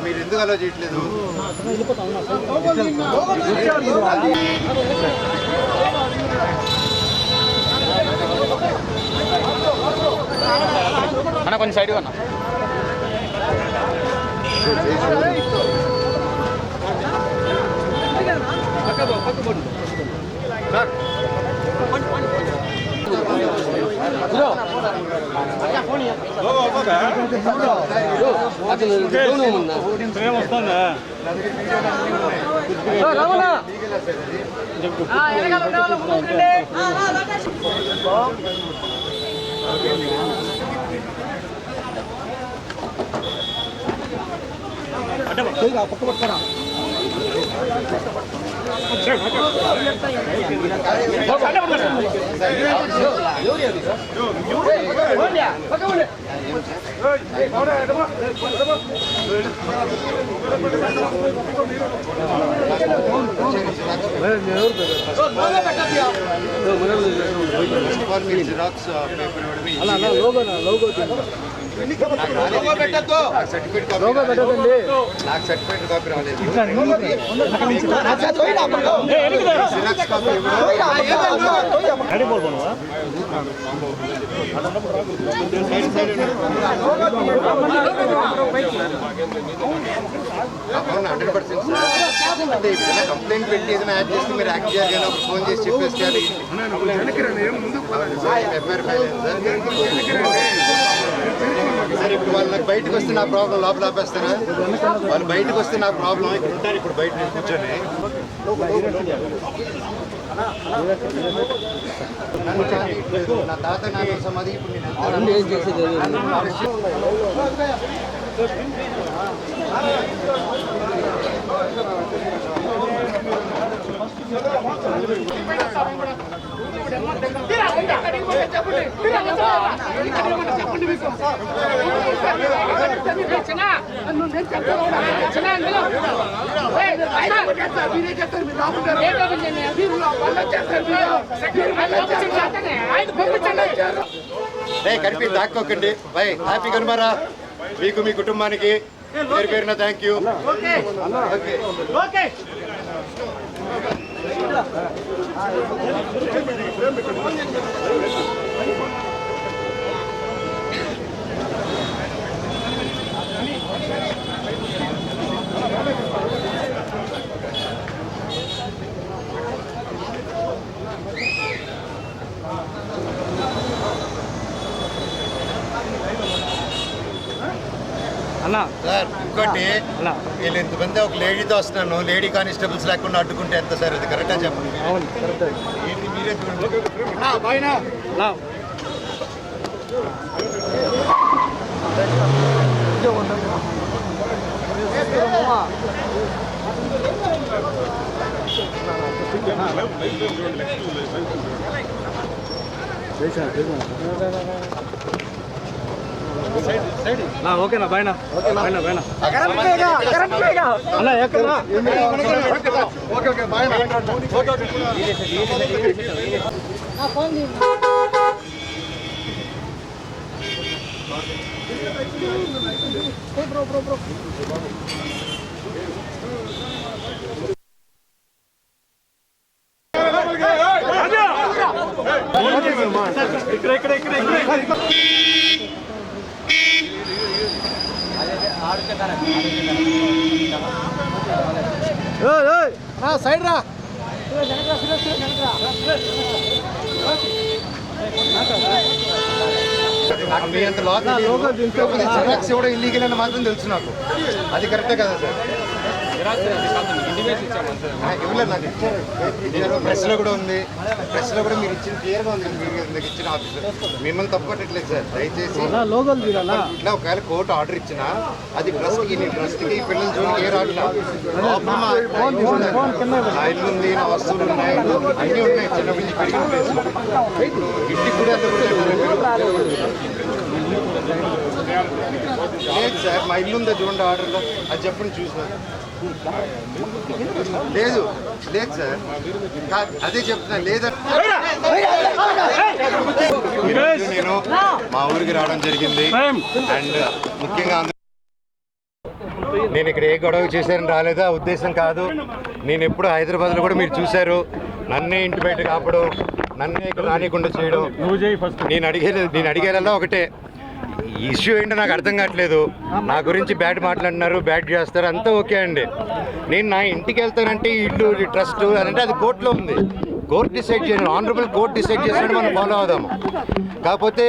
మీరు ఎందుకు అలా చేయట్లేదు? అన్న కొంచెం సైడ్ అన్న. నాకు సర్టిఫికేట్ కాపీ రాలేదు. అవును 100% సార్. అంటే ఏదైనా కంప్లైంట్ పెట్టి ఏదైనా యాడ్ చేస్తే మీరు యాక్ట్ చేయాలి కదా, ఫోన్ చేసి చెప్పేస్తే ఎఫ్ఐఆర్ ఫైల్ సార్. ఇప్పుడు వాళ్ళు నాకు బయటకు వస్తే నా ప్రాబ్లం లోపల ఆపేస్తారా? వాళ్ళు బయటకు వస్తే నా ప్రాబ్లం. ఇక్కడ ఉంటారు, ఇప్పుడు బయట కూర్చొని నా తాత నాన్న సమాధి ఇప్పుడు కలిపి దాక్కోకండి. బై హ్యాపీ కనుమారా మీకు, మీ కుటుంబానికి పేరు పేరున థ్యాంక్ యూ. సార్ ఇంకోటి, వీళ్ళు ఇంతమంది ఒక లేడీతో వస్తున్నాను, లేడీ కానిస్టేబుల్స్ లేకుండా అడ్డుకుంటే ఎంత సార్? అది కరెక్టా చెప్పండి. మీరే ఓకేనా బాయ్నా? బాయ్నా అన్న ఎక్కడా? సైడ్ రా. మీ అంత జిరాక్స్ కూడా ఇల్లీగల్ అని మాత్రం తెలుసు నాకు. అది కరెక్టే కదా సార్? ఇవ్వలేదు నాకు, ఇచ్చారు. ప్రెస్లో కూడా ఉంది, ప్రెస్లో కూడా మీరు ఇచ్చిన క్లియర్గా ఉంది. మీకు ఇచ్చిన ఆఫీసర్ మిమ్మల్ని తప్పట్లేదు సార్. దయచేసి ఇట్లా ఒకవేళ కోర్టు ఆర్డర్ ఇచ్చినా అది ట్రస్ట్కి, నీ ట్రస్ట్కి పిల్లల జోలికి ఏ రాట్లా. నా ఇల్లు ఉంది, నా వస్తువులు ఉన్నాయి, అన్నీ ఉన్నాయి. చిన్నపిల్లలు పెరిగిన ప్లేస్ ఇంటికి కూడా లేదు సార్. మా ఇల్లు ఉందా చూడండి ఆర్డర్లో, అది చెప్పండి చూసినా. లేదు లేదు సార్, అదే చెప్తున్నా. లేదా ఈరోజు నేను మా ఊరికి రావడం జరిగింది. అండ్ ముఖ్యంగా నేను ఇక్కడ ఏ గొడవ చేశారని రాలేదా ఉద్దేశం కాదు. నేను ఎప్పుడు హైదరాబాద్లో కూడా మీరు చూశారు, నన్నే ఇంటి బయట కాపడం, నన్నే ఇక్కడ రానికుండా చేయడం. నేను అడిగేలా ఒకటే, ఇష్యూ ఏంటో నాకు అర్థం కావట్లేదు. నా గురించి బ్యాడ్ మాట్లాడినారు, బ్యాడ్ చేస్తారు, అంతా ఓకే అండి. నేను నా ఇంటికి వెళ్తానంటే ఇల్లు ట్రస్ట్ అంటే అది కోర్టులో ఉంది. కోర్టు డిసైడ్ చేయాలి, ఆనరబుల్ కోర్టు డిసైడ్ చేసినట్టు మనం ఫాలో అవుదాము. కాకపోతే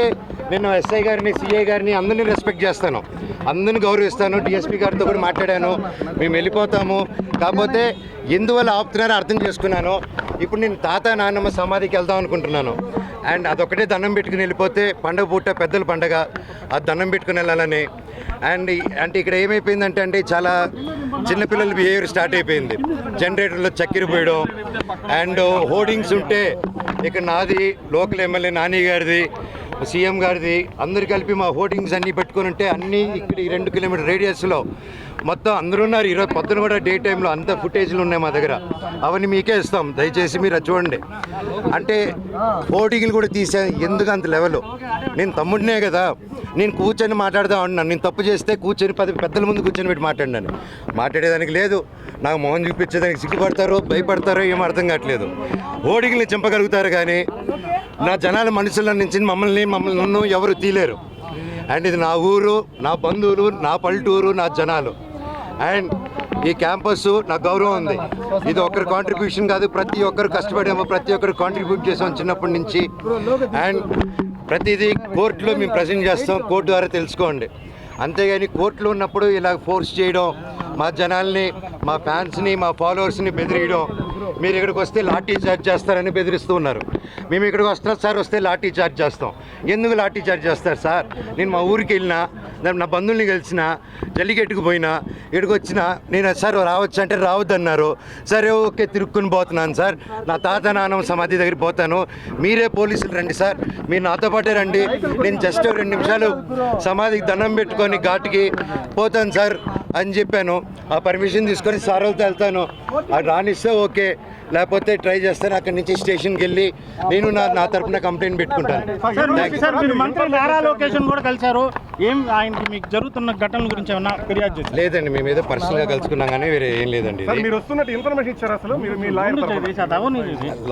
నేను ఎస్ఐ గారిని, సిఐ గారిని అందరినీ రెస్పెక్ట్ చేస్తాను, అందరిని గౌరవిస్తాను. డిఎస్పీ గారితో కూడా మాట్లాడాను, మేము వెళ్ళిపోతాము. కాకపోతే ఎందువల్ల ఆపుతున్నారో అర్థం చేసుకున్నాను. ఇప్పుడు నేను తాత నాన్నమ్మ సమాధికి వెళ్దాం అనుకుంటున్నాను. అండ్ అదొకటే దండం పెట్టుకుని వెళ్ళిపోతే, పండగ పూట పెద్దల పండగ, అది దండం పెట్టుకుని వెళ్ళాలని. అండ్ అంటే ఇక్కడ ఏమైపోయిందంటే అండి, చాలా చిన్నపిల్లల బిహేవియర్ స్టార్ట్ అయిపోయింది. జనరేటర్లో చక్కెర పోయడం అండ్ హోర్డింగ్స్ ఉంటే ఇక్కడ నాది, లోకల్ ఎమ్మెల్యే నాని గారిది, సీఎం గారిది, అందరు కలిపి మా హోర్డింగ్స్ అన్నీ పెట్టుకొని ఉంటే అన్నీ ఇక్కడ ఈ 2 కిలోమీటర్ రేడియస్లో మొత్తం అందరూ ఉన్నారు. ఈరోజు పొద్దున కూడా డే టైంలో అంత ఫుటేజ్లు ఉన్నాయి మా దగ్గర, అవన్నీ మీకే ఇస్తాం, దయచేసి మీరు అది చూడండి. అంటే హోర్డింగ్లు కూడా తీసే ఎందుకు అంత లెవెల్? నేను తమ్ముడినే కదా, నేను కూర్చొని మాట్లాడదాం అంటున్నాను. నేను తప్పు చేస్తే కూర్చొని 10 పెద్దల ముందు కూర్చొని పెట్టి మాట్లాడినాను. మాట్లాడేదానికి లేదు, నాకు మొహం చూపించేదానికి సిగ్గుపడతారో భయపడతారో ఏమో అర్థం కావట్లేదు. హోర్డింగ్ని చంపగలుగుతారు కానీ నా జనాల మనుషుల నుంచి మమ్మల్ని నన్ను ఎవరు తీలేరు. అండ్ ఇది నా ఊరు, నా బంధువులు, నా పల్లెటూరు, నా జనాలు. అండ్ ఈ క్యాంపస్ నాకు గౌరవం ఉంది. ఇది ఒక్కరి కాంట్రిబ్యూషన్ కాదు, ప్రతి ఒక్కరు కష్టపడాము, ప్రతి ఒక్కరు కాంట్రిబ్యూట్ చేసాం చిన్నప్పటి నుంచి. అండ్ ప్రతిదీ కోర్టులో మేము ప్రజెంట్ చేస్తాం, కోర్టు ద్వారా తెలుసుకోండి. అంతేగాని కోర్టులో ఉన్నప్పుడు ఇలా ఫోర్స్ చేయడం, మా జనాల్ని, మా ఫ్యాన్స్ని, మా ఫాలోవర్స్ని బెదిరియడం, మీరు ఇక్కడికి వస్తే లాఠీ చార్జ్ చేస్తారని బెదిరిస్తూ ఉన్నారు. మేము ఇక్కడికి వస్తున్నాం సార్, వస్తే లాఠీ చార్జ్ చేస్తాం. ఎందుకు లాఠీ చార్జ్ చేస్తారు సార్? నేను మా ఊరికి వెళ్ళినా, నా బంధువుల్ని కలిసిన, జల్లికెట్టుకు పోయినా, ఇక్కడికి వచ్చినా, నేను సార్ రావచ్చు అంటే రావద్దన్నారు. సరే ఓకే, తిరుక్కుని పోతున్నాను సార్, నా తాత నాన్నమ్మ సమాధి దగ్గర పోతాను, మీరే పోలీసులు రండి సార్, మీరు నాతో పాటే రండి, నేను జస్ట్ 2 నిమిషాలు సమాధికి దండం పెట్టుకొని ఘాటుకి పోతాను సార్ అని చెప్పాను. ఆ పర్మిషన్ తీసుకొని సార్ వాళ్ళతో వెళ్తాను, అది రానిస్తే ఓకే, లేకపోతే ట్రై చేస్తాను. అక్కడి నుంచి స్టేషన్కి వెళ్ళి నేను నా తరపున కంప్లైంట్ పెట్టుకుంటాను. లేదండి, మేము ఏదో పర్సనల్గా కలుసుకున్నాం కానీ వేరే ఏం లేదండి.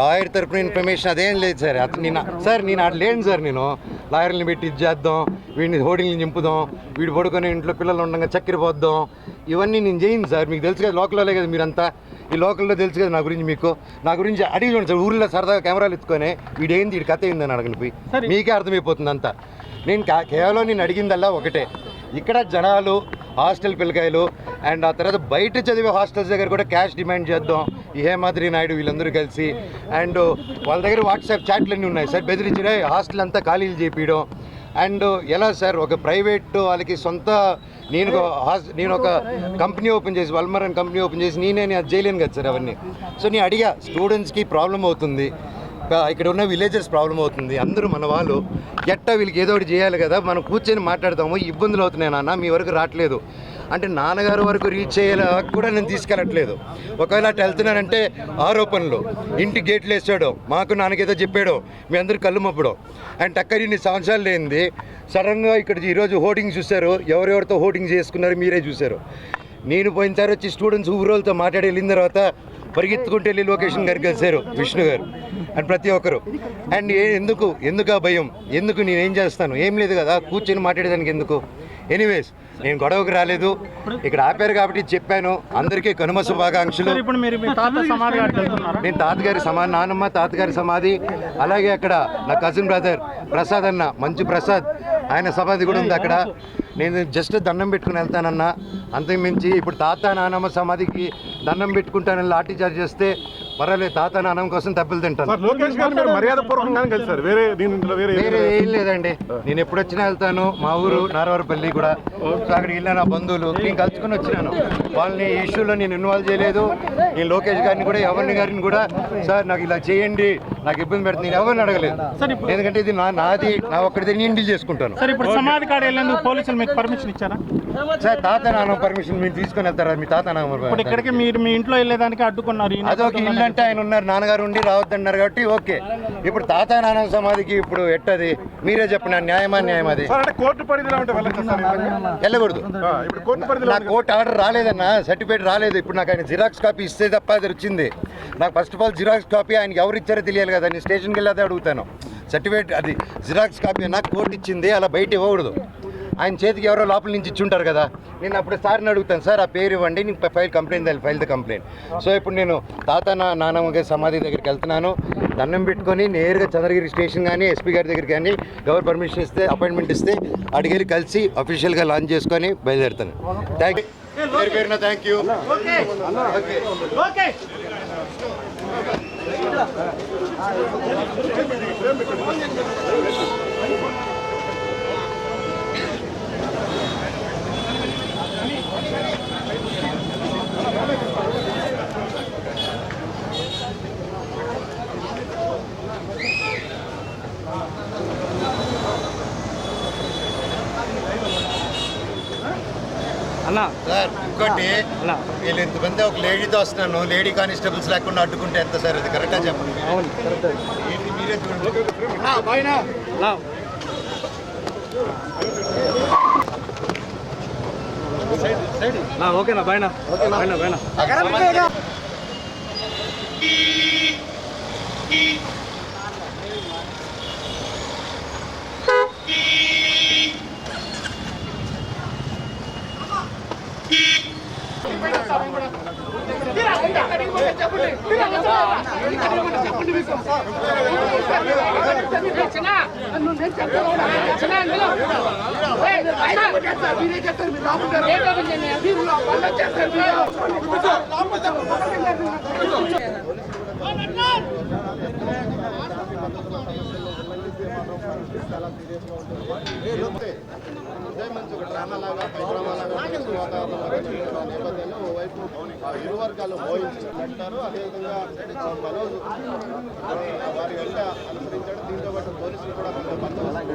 లాయర్ తరపున ఇన్ఫర్మేషన్ అదేం లేదు సార్. నేను అటు లేను సార్. నేను లాయర్ని పెట్టి ఇది చేద్దాం, వీడిని హోర్డింగ్ని నింపుదాం, వీడు పడుకొని ఇంట్లో పిల్లలు ఉండగా చక్కెర పోద్దాం, ఇవన్నీ నేను చేయను సార్. మీకు తెలుసు కదా, లోకల్లో కదా మీరంతా, ఈ లోకల్లో తెలుసు కదా నా గురించి. మీకు నా గురించి అడిగి చూడండి సార్, ఊళ్ళో సరదాగా కెమెరాలు ఎత్తుకొని వీడేంది, వీడి కథ ఏందని అడగని పోయి మీకే అర్థమైపోతుంది అంతా. నేను కేవలం నేను అడిగిందల్లా ఒకటే, ఇక్కడ జనాలు, హాస్టల్ పిల్లకాయలు అండ్ ఆ తర్వాత బయట చదివే హాస్టల్స్ దగ్గర కూడా క్యాష్ డిమాండ్ చేద్దాం. ఈ హేమాద్రి నాయుడు వీళ్ళందరూ కలిసి, అండ్ వాళ్ళ దగ్గర వాట్సాప్ చాట్లు అన్నీ ఉన్నాయి సార్, బెదిరించిన హాస్టల్ అంతా ఖాళీలు చేపించడం. అండ్ ఎలా సార్, ఒక ప్రైవేట్ వాళ్ళకి సొంత, నేను ఒక కంపెనీ ఓపెన్ చేసి, వల్మర్ అని కంపెనీ ఓపెన్ చేసి నేనే అది చేయలేను కదా సార్ అవన్నీ. సో నేను అడిగా, స్టూడెంట్స్కి ప్రాబ్లం అవుతుంది, ఇక్కడ ఉన్న విలేజర్స్ ప్రాబ్లం అవుతుంది, అందరూ మన వాళ్ళు, ఎట్టా వీళ్ళకి ఏదో ఒకటి చేయాలి కదా, మనం కూర్చొని మాట్లాడతాము, ఇబ్బందులు అవుతున్నాయి నాన్న, మీ వరకు రావట్లేదు అంటే నాన్నగారు వరకు రీచ్ అయ్యేలా కూడా నేను తీసుకెళ్ళట్లేదు. ఒకవేళ అటు వెళ్తున్నానంటే ఆరోపణలు, ఇంటి గేట్లు వేసాడో, మాకు నాన్నకేదో చెప్పాడో, మీ అందరూ కళ్ళు మప్పడం. అండ్ టక్కరి ఇన్ని సంవత్సరాలు లేనిది సడన్గా ఇక్కడ ఈరోజు హోర్డింగ్ చూశారు, ఎవరెవరితో హోర్డింగ్ చేసుకున్నారు మీరే చూశారు. నేను పోయినసారి వచ్చి స్టూడెంట్స్ ఊరోళ్ళతో మాట్లాడి వెళ్ళిన తర్వాత పరిగెత్తుకుంటే వెళ్ళి లొకేషన్ గారికి కలిశారు విష్ణు గారు అండ్ ప్రతి ఒక్కరు. అండ్ ఎందుకు ఆ భయం, ఎందుకు నేనేం చేస్తాను, ఏం లేదు కదా, కూర్చొని మాట్లాడేదానికి ఎందుకు. ఎనీవేస్, నేను గొడవకు రాలేదు, ఇక్కడ ఆపారు కాబట్టి చెప్పాను. అందరికీ కనుమ శుభాకాంక్షలు. నేను తాతగారి సమాధి, నానమ్మ తాతగారి సమాధి, అలాగే అక్కడ నా కజిన్ బ్రదర్ ప్రసాద్ అన్న, మంచి ప్రసాద్, ఆయన సమాధి కూడా ఉంది అక్కడ. నేను జస్ట్ దండం పెట్టుకుని వెళ్తానన్నా, అంతకుమించి ఇప్పుడు తాత నానమ్మ సమాధికి దండం పెట్టుకుంటానని లాఠీ చార్జ్ చేస్తే పర్వాలేదు, తాత నానమ్మ కోసం తప్పులు తింటాను. వేరే ఏం లేదండి, నేను ఎప్పుడు వచ్చినా వెళ్తాను. మా ఊరు నారవరపల్లి కూడా, అక్కడికి వెళ్ళిన నా బంధువులు నేను కలుసుకొని వచ్చినాను. వాళ్ళని ఈ ఇష్యూలో నేను ఇన్వాల్వ్ చేయలేదు. నేను లోకేష్ గారిని కూడా, ఎవరిని గారిని కూడా, సార్ నాకు ఇలా చేయండి, నాకు ఇబ్బంది పెడుతుంది, నేను ఎవరిని అడగలేదు. ఎందుకంటే ఇది నాది, నా ఒక్కడిది నేను డీల్ చేసుకుంటాను. సార్ తాత నాన్న పర్మిషన్ మీరు తీసుకొని వెళ్తారా? మీ తాత నాన్న ఇక్కడికి మీరు మీ ఇంట్లో వెళ్ళేదానికి అడ్డుకున్నారు. అదొక ఇల్లు అంటే ఆయన ఉన్నారు, నాన్నగారు ఉండి రావద్దన్నారు కాబట్టి ఓకే. ఇప్పుడు తాత నాన్న సమాధికి ఇప్పుడు ఎట్టది మీరే చెప్పండి, న్యాయమా న్యాయం అది? వెళ్ళకూడదు. నాకు కోర్టు ఆర్డర్ రాలేదన్నా, సర్టిఫికేట్ రాలేదు. ఇప్పుడు నాకు ఆయన జిరాక్స్ కాపీ ఇస్తే తప్ప అది వచ్చింది. నాకు first of all xerox copy ఆయనకి ఎవరు ఇచ్చారో తెలియాలి కదా. నేను స్టేషన్కి వెళ్ళి అడుగుతాను. సర్టిఫికేట్ అది జిరాక్స్ కాపీ నాకు కోర్టు ఇచ్చింది, అలా బయట ఇవ్వకూడదు. ఆయన చేతికి ఎవరో లోపల నుంచి ఇచ్చుంటారు కదా. నేను అప్పుడు సార్ని అడుగుతాను, సార్ ఆ పేరు ఇవ్వండి, నేను ఫైల్ ద కంప్లైంట్. సో ఇప్పుడు నేను తాత నానమ్మ సమాధి దగ్గరికి వెళ్తున్నాను. దండం పెట్టుకొని నేరుగా చంద్రగిరి స్టేషన్ కానీ ఎస్పీ గారి దగ్గరికి కానీ ఎవరు పర్మిషన్ ఇస్తే అపాయింట్మెంట్ ఇస్తే అడిగి కలిసి అఫీషియల్గా లాంచ్ చేసుకొని బయలుదేరుతాను. థ్యాంక్ యూ పేరున థ్యాంక్ యూ. సార్ ఇంకోటి, వీళ్ళు ఇంతమంది ఒక లేడీతో వస్తున్నాను, లేడీ కానిస్టేబుల్స్ లేకుండా అడ్డుకుంటే ఎంత సార్? అది కరెక్టా చెప్పండి. ఏంటి మీరే చూడండి. ఓకేనా బాయ్నా? ఓకేనా బాయ్నా? నేపథ్యంలో ఓవైపు ఇరు వర్గాలు మోయించారు. అదేవిధంగా మనోజ్ వారి వెంట అనుసరించాడు. దీంతో పాటు పోలీసులు కూడా కొంత బందోబస్తు.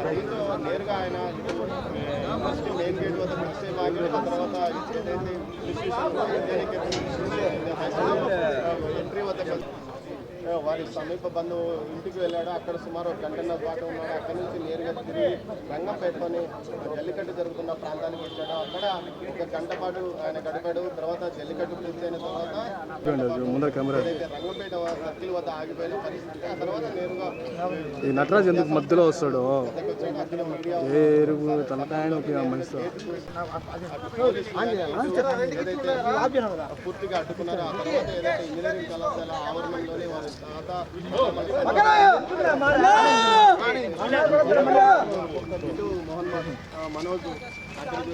దీంతో నేరుగా ఆయన యూనివర్సిటీ మెయిన్ గేట్ వద్ద నిశ్చయం ఆగిన తర్వాత ఏదైతే ఎంట్రీ వద్ద వారి సమీప బంధువు ఇంటికి వెళ్ళాడు. అక్కడ సుమారు ఒక గంటన్నర పాటు ఉన్నాడు. అక్కడి నుంచి నేరుగా తిరిగి రంగంపేటలోని జల్లికట్టు జరుగుతున్న ప్రాంతానికి వచ్చాడు. అక్కడ ఒక గంట పాటు ఆయన గడిపాడు. తర్వాత జల్లికట్టు పూర్తయిన తర్వాత ఏదైతే రంగంపేట సర్కిల్ వద్ద ఆగిపోయిన పరిస్థితి. ఆ తర్వాత నేరుగా ఈ నటరాజ్ ఎందుకు మధ్యలో వస్తాడు పూర్తిగా అడ్డుకున్నారు. ఆ తర్వాత ఏదైతే ఇంజనీరింగ్ కళాశాల ఆవరణలోని వారి మనోజ్ అక్కడికి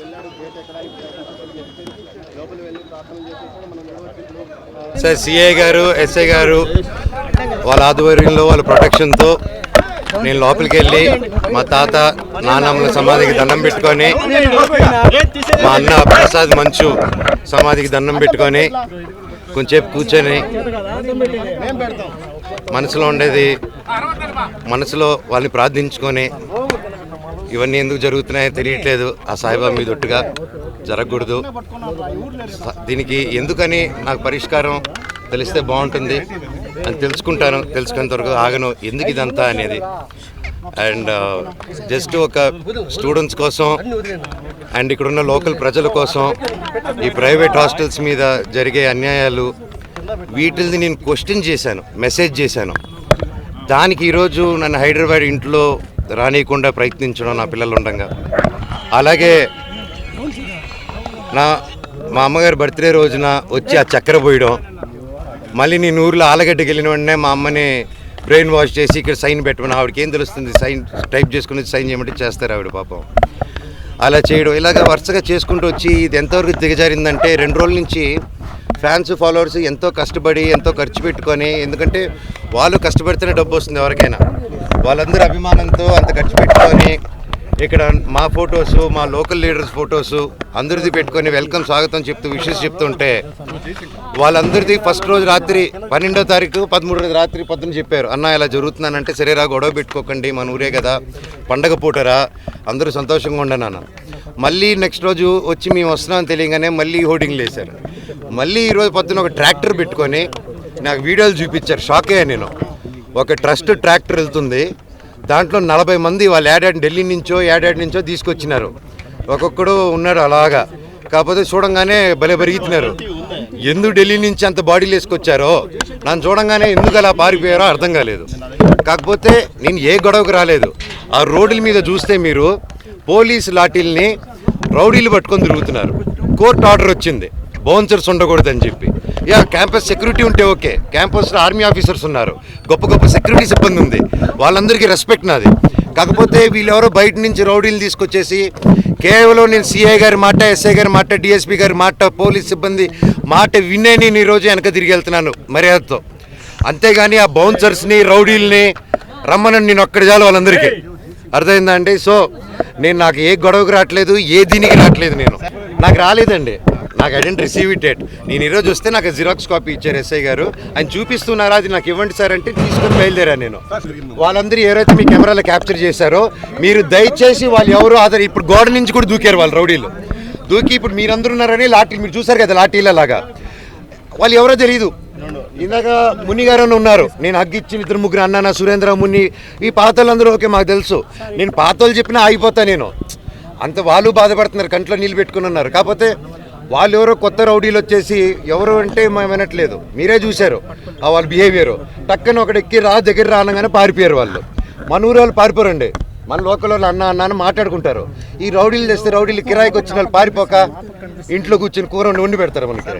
వెళ్ళాడు. గేట్ ఎక్కడానికి లోపలికి వెళ్ళి ప్రార్థన చేసి మనం సార్ సిఐ గారు ఎస్ఐ గారు వాళ్ళ ఆధ్వర్యంలో వాళ్ళ ప్రొటెక్షన్తో నేను లోపలికి వెళ్ళి మా తాత నాన్నమ్మల సమాధికి దండం పెట్టుకొని, మా అన్న ప్రసాద్ మంచు సమాధికి దండం పెట్టుకొని కొంచెంసేపు కూర్చొని మనసులో ఉండేది మనసులో వాళ్ళని ప్రార్థించుకొని, ఇవన్నీ ఎందుకు జరుగుతున్నాయో తెలియట్లేదు, ఆ సాయిబాబా మీద ఒట్టుగా జరగకూడదు, దీనికి ఎందుకని నాకు పరిష్కారం తెలిస్తే బాగుంటుంది అని తెలుసుకుంటాను. తెలుసుకునేంత వరకు ఆగను ఎందుకు ఇదంతా అనేది. అండ్ జస్ట్ ఒక స్టూడెంట్స్ కోసం అండ్ ఇక్కడున్న లోకల్ ప్రజల కోసం ఈ ప్రైవేట్ హాస్టల్స్ మీద జరిగే అన్యాయాలు వీటిని నేను క్వశ్చన్ చేశాను, మెసేజ్ చేశాను. దానికి ఈరోజు నన్ను హైదరాబాద్ ఇంట్లో రానియకుండా ప్రయత్నించడం నా పిల్లలు ఉండగా, అలాగే మా అమ్మగారి బర్త్డే రోజున వచ్చి ఆ చక్కెర పోయడం, మళ్ళీ నేను ఊర్లో ఆలగడ్డకి వెళ్ళిన వెంటనే మా అమ్మని బ్రెయిన్ వాష్ చేసి ఇక్కడ సైన్ పెట్టమని, ఆవిడకి ఏం తెలుస్తుంది, సైన్ టైప్ చేసుకుని సైన్ చేయమంటే చేస్తారు ఆవిడ పాపం. అలా చేయడం ఇలాగ వరుసగా చేసుకుంటూ వచ్చి ఇది ఎంతవరకు దిగజారిందంటే 2 రోజుల నుంచి ఫ్యాన్స్ ఫాలోవర్స్ ఎంతో కష్టపడి ఎంతో ఖర్చు పెట్టుకొని, ఎందుకంటే వాళ్ళు కష్టపడితేనే డబ్బు వస్తుంది ఎవరికైనా, వాళ్ళందరూ అభిమానంతో అంత ఖర్చు పెట్టుకొని ఇక్కడ మా ఫొటోసు మా లోకల్ లీడర్స్ ఫొటోసు అందరిది పెట్టుకొని వెల్కమ్ స్వాగతం చెప్తూ విషెస్ చెప్తుంటే, వాళ్ళందరిది ఫస్ట్ రోజు రాత్రి 12వ తారీఖు 13వ రాత్రి పొద్దున చెప్పారు, అన్న ఇలా జరుగుతున్నానంటే సరేరా గొడవ పెట్టుకోకండి మన ఊరే కదా పండగ పూటరా అందరూ సంతోషంగా ఉండను. మళ్ళీ నెక్స్ట్ రోజు వచ్చి మేము వస్తున్నామని తెలియగానే మళ్ళీ హోర్డింగ్లు వేశారు. మళ్ళీ ఈరోజు పొద్దున ఒక ట్రాక్టర్ పెట్టుకొని నాకు వీడియోలు చూపించారు, షాక్ అయ్యా నేను. ఒక ట్రస్ట్ ట్రాక్టర్ వెళ్తుంది, దాంట్లో 40 మంది వాళ్ళు ఢిల్లీ నుంచో తీసుకొచ్చినారు. ఒక్కొక్కడు ఉన్నాడు అలాగా. కాకపోతే చూడంగానే భలే పెరుగుతున్నారు. ఎందుకు ఢిల్లీ నుంచి అంత బాడీలు వేసుకొచ్చారో, నన్ను చూడంగానే ఎందుకు అలా పారిపోయారో అర్థం కాలేదు. కాకపోతే నేను ఏ గొడవకు రాలేదు. ఆ రోడ్ల మీద చూస్తే మీరు పోలీసు లాఠీల్ని రౌడీలు పట్టుకొని తిరుగుతున్నారు. కోర్టు ఆర్డర్ వచ్చింది బౌన్సర్స్ ఉండకూడదని చెప్పి. క్యాంపస్ సెక్యూరిటీ ఉంటే ఓకే, క్యాంపస్లో ఆర్మీ ఆఫీసర్స్ ఉన్నారు, గొప్ప సెక్యూరిటీ సిబ్బంది ఉంది, వాళ్ళందరికీ రెస్పెక్ట్ నాది. కాకపోతే వీళ్ళెవరో బయట నుంచి రౌడీలు తీసుకొచ్చేసి కేవలం నేను సిఐ గారి మాట, ఎస్ఐ గారి మాట, డిఎస్పీ గారి మాట, పోలీస్ సిబ్బంది మాట వినే నేను ఈరోజు వెనక తిరిగి వెళ్తున్నాను మర్యాదతో. అంతేగాని ఆ బౌన్సర్స్ని రౌడీల్ని రమ్మనని నేను ఒక్కడి చాలు వాళ్ళందరికీ. అర్థమైందా అండి? సో నాకు ఏ గొడవకు రావట్లేదు, ఏ దీనికి రావట్లేదు. నాకు రాలేదండి, నాకు I didn't receive it yet. నేను ఈరోజు వస్తే నాకు జిరాక్స్ కాపీ ఇచ్చారు ఎస్ఐ గారు. ఆయన చూపిస్తున్నారా, అది నాకు ఇవ్వండి సార్ అంటే తీసుకొని బయలుదేరాను నేను. వాళ్ళందరూ ఎవరైతే మీ కెమెరాలో క్యాప్చర్ చేశారో మీరు దయచేసి వాళ్ళు ఎవరు ఇప్పుడు గోడ నుంచి కూడా దూకారు వాళ్ళు రౌడీలు. దూకి ఇప్పుడు మీరందరూ ఉన్నారని లాఠీలు మీరు చూసారు కదా, లాఠీలలాగా. వాళ్ళు ఎవరో తెలియదు. ఇందాక ముని గారు ఉన్నారు, నేను హగ్గిచ్చి 2-3 అన్నాను, సురేంద్ర, ముని, ఈ పాతలందరూ ఓకే మాకు తెలుసు. నేను పాతలు చెప్పినా ఆగిపోతా నేను. అంత వాళ్ళు బాధపడుతున్నారు, కంట్లో నీళ్ళు పెట్టుకుని ఉన్నారు. కాకపోతే వాళ్ళు ఎవరో కొత్త రౌడీలు వచ్చేసి ఎవరు అంటే మేము వినట్లేదు. మీరే చూశారు వాళ్ళ బిహేవియర్. టక్కన ఒకటి ఎక్కి దగ్గర రానగానే పారిపోయారు వాళ్ళు. మన ఊరు వాళ్ళు పారిపోరండి, మన లోకల్ వాళ్ళు అన్న అని మాట్లాడుకుంటారు. ఈ రౌడీలు తెస్తే రౌడీలు కిరాయికి వచ్చిన వాళ్ళు పారిపోక ఇంట్లో కూర్చొని కూర వండి పెడతారు మనకి.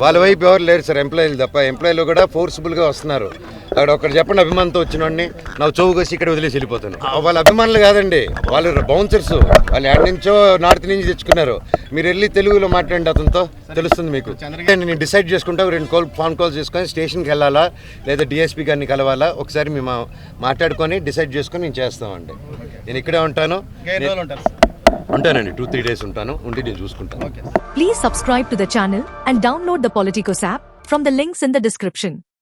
వాళ్ళ వైపు ఎవరు లేరు సార్, ఎంప్లాయీలు తప్ప. ఎంప్లాయీలు కూడా ఫోర్స్ఫుల్గా వస్తున్నారు. అక్కడ ఒకటి చెప్పండి, అభిమానంతో వచ్చినోడిని నాకు చౌకసి ఇక్కడ వదిలేసి వెళ్ళిపోతాను. వాళ్ళ అభిమానులు కాదండి, వాళ్ళు బౌన్సర్స్. వాళ్ళు ఎక్కడి నుంచో నార్త్ నుంచి తెచ్చుకున్నారు. మీరు వెళ్ళి తెలుగులో మాట్లాడండి, అతనితో తెలుస్తుంది మీకు. నేను డిసైడ్ చేసుకుంటా, 2 ఫోన్ కాల్స్ చేసుకొని స్టేషన్కి వెళ్ళాలా లేదా డిఎస్పీ గారిని కలవాలా ఒకసారి మేము మాట్లాడుకొని డిసైడ్ చేసుకొని నేను చేస్తామండి. నేను ఇక్కడే ఉంటానండి, 2-3 days ఉంటాను, ఉండి నేను చూసుకుంటాను. Please subscribe to the channel and download the Politicos app from the links in the description.